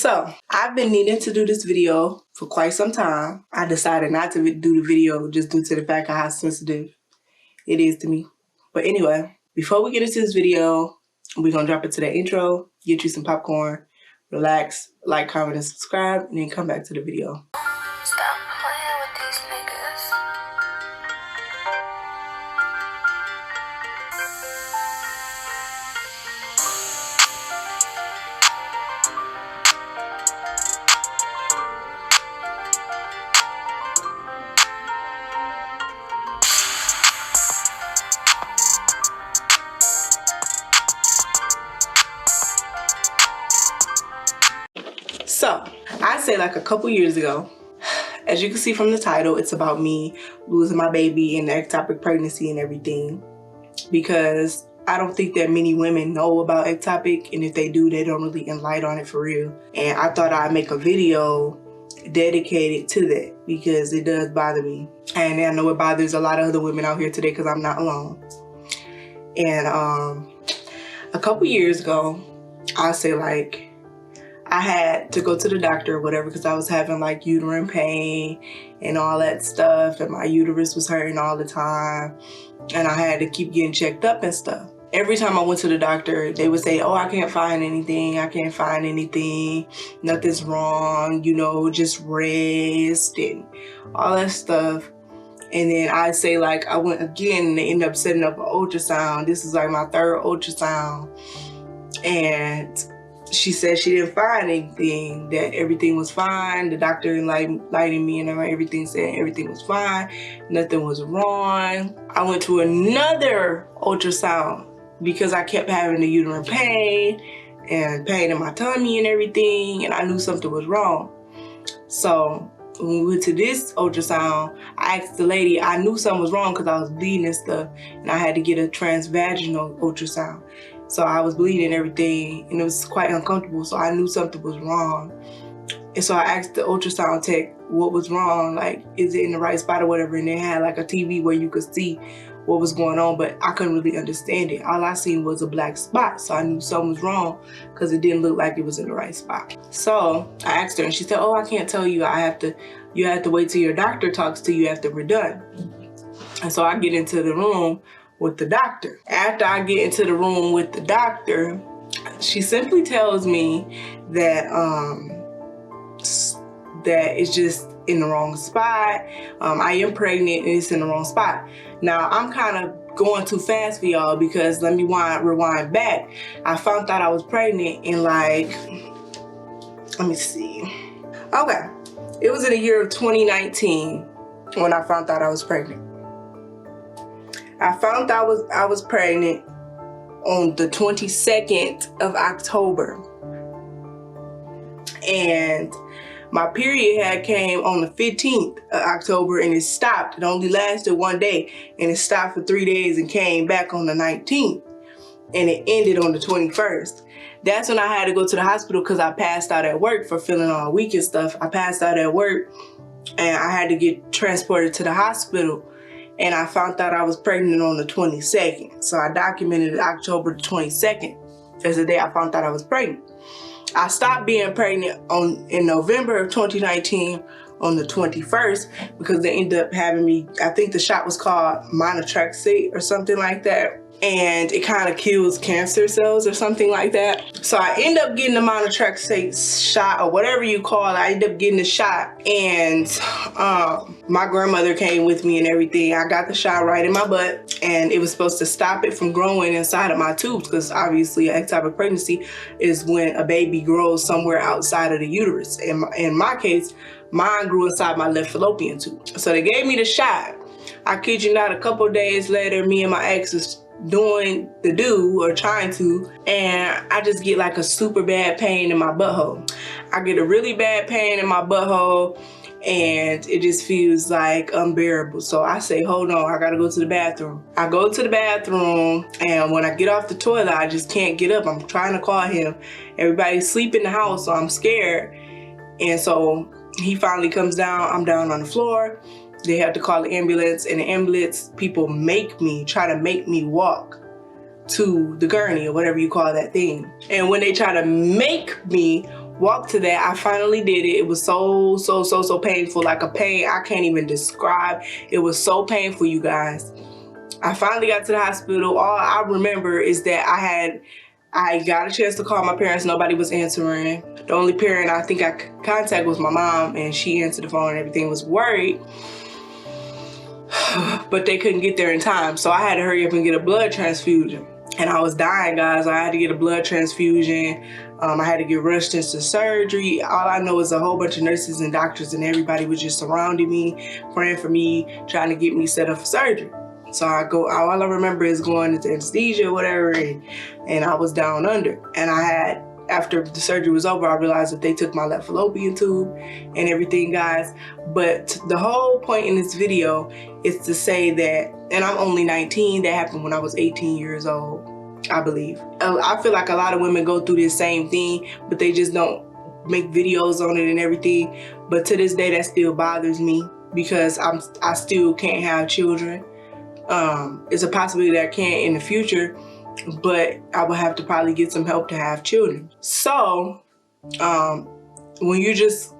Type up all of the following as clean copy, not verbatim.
So, I've been needing to do this video for quite some time. I decided not to do the video just due to the fact of how sensitive it is to me. But anyway, before we get into this video, we're gonna drop it to the intro, get you some popcorn, relax, like, comment, and subscribe, and then come back to the video. Stop playing with these niggas. So, I say like a couple years ago, as you can see from the title, it's about me losing my baby and the ectopic pregnancy and everything, because I don't think that many women know about ectopic, and if they do, they don't really enlighten on it for real. And I thought I'd make a video dedicated to that because it does bother me. And I know it bothers a lot of other women out here today because I'm not alone. And a couple years ago, I'll say like, I had to go to the doctor or whatever because I was having like uterine pain and all that stuff, and my uterus was hurting all the time, and I had to keep getting checked up and stuff. Every time I went to the doctor, they would say, oh, I can't find anything, nothing's wrong, you know, just rest and all that stuff. And then I'd say like, I went again and they ended up setting up an ultrasound. This is like my third ultrasound. And she said she didn't find anything, that everything was fine. The doctor enlightened me and everything, said everything was fine, nothing was wrong. I went to another ultrasound because I kept having the uterine pain and pain in my tummy and everything, and I knew something was wrong. So when we went to this ultrasound, I asked the lady, I knew something was wrong because I was bleeding and stuff, and I had to get a transvaginal ultrasound. So I was bleeding and everything, and it was quite uncomfortable, so I knew something was wrong. And so I asked the ultrasound tech what was wrong, like, is it in the right spot or whatever, and they had like a TV where you could see what was going on, but I couldn't really understand it. All I seen was a black spot, so I knew something was wrong because it didn't look like it was in the right spot. So I asked her, and she said, oh, I can't tell you, you have to wait till your doctor talks to you after we're done. And so I get into the room with the doctor. After I get into the room with the doctor, she simply tells me that that it's just in the wrong spot. I am pregnant and it's in the wrong spot. Now I'm kind of going too fast for y'all because let me rewind back. I found out I was pregnant in like, let me see. Okay, it was in the year of 2019 when I found out I was pregnant. I found out I was pregnant on the 22nd of October. And my period had came on the 15th of October, and it stopped. It only lasted one day, and it stopped for 3 days and came back on the 19th. And it ended on the 21st. That's when I had to go to the hospital because I passed out at work for feeling all weak and stuff. I passed out at work and I had to get transported to the hospital. And I found out I was pregnant on the 22nd. So I documented October the 22nd as the day I found out I was pregnant. I stopped being pregnant in November of 2019 on the 21st because they ended up having me, I think the shot was called monotraxate or something like that. And it kind of kills cancer cells or something like that. So I end up getting the monotraxate shot or whatever you call it. I end up getting the shot, and my grandmother came with me and everything. I got the shot right in my butt, and it was supposed to stop it from growing inside of my tubes because obviously an ectopic pregnancy is when a baby grows somewhere outside of the uterus. In my case, mine grew inside my left fallopian tube. So they gave me the shot. I kid you not, a couple days later, me and my ex was doing the do or trying to, and I just get like a super bad pain in my butthole. I get a really bad pain in my butthole and it just feels like unbearable. So I say, hold on, I gotta go to the bathroom. I go to the bathroom, and when I get off the toilet, I just can't get up. I'm trying to call him. Everybody's asleep in the house, so I'm scared. And so he finally comes down. I'm down on the floor. They have to call the ambulance, and the ambulance people try to make me walk to the gurney or whatever you call that thing. And when they try to make me walk to that. I finally did it. It was so painful, like a pain I can't even describe. It was so painful, you guys. I finally got to the hospital. All I remember is that I got a chance to call my parents. Nobody was answering. The only parent I think I could contact was my mom, and she answered the phone and everything. Was worried, but they couldn't get there in time. So I had to hurry up and get a blood transfusion. And I was dying, guys. I had to get a blood transfusion. I had to get rushed into surgery. All I know is a whole bunch of nurses and doctors and everybody was just surrounding me, praying for me, trying to get me set up for surgery. So all I remember is going into anesthesia or whatever, and I was down under. And after the surgery was over, I realized that they took my left fallopian tube and everything, guys. But the whole point in this video is to say that, and I'm only 19, that happened when I was 18 years old, I believe. I feel like a lot of women go through this same thing, but they just don't make videos on it and everything. But to this day, that still bothers me because I still can't have children. It's a possibility that I can in the future, but I would have to probably get some help to have children. So, when you're just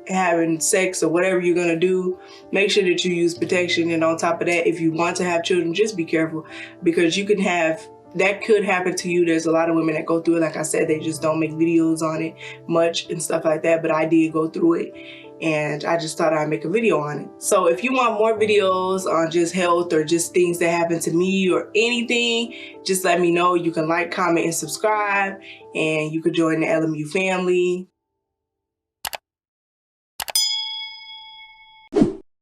having sex or whatever you're gonna do, make sure that you use protection. And on top of that, if you want to have children, just be careful, because that could happen to you. There's a lot of women that go through it. Like I said, they just don't make videos on it much and stuff like that, but I did go through it. And I just thought I'd make a video on it. So if you want more videos on just health or just things that happen to me or anything, just let me know. You can like, comment, and subscribe, and you can join the LMU family.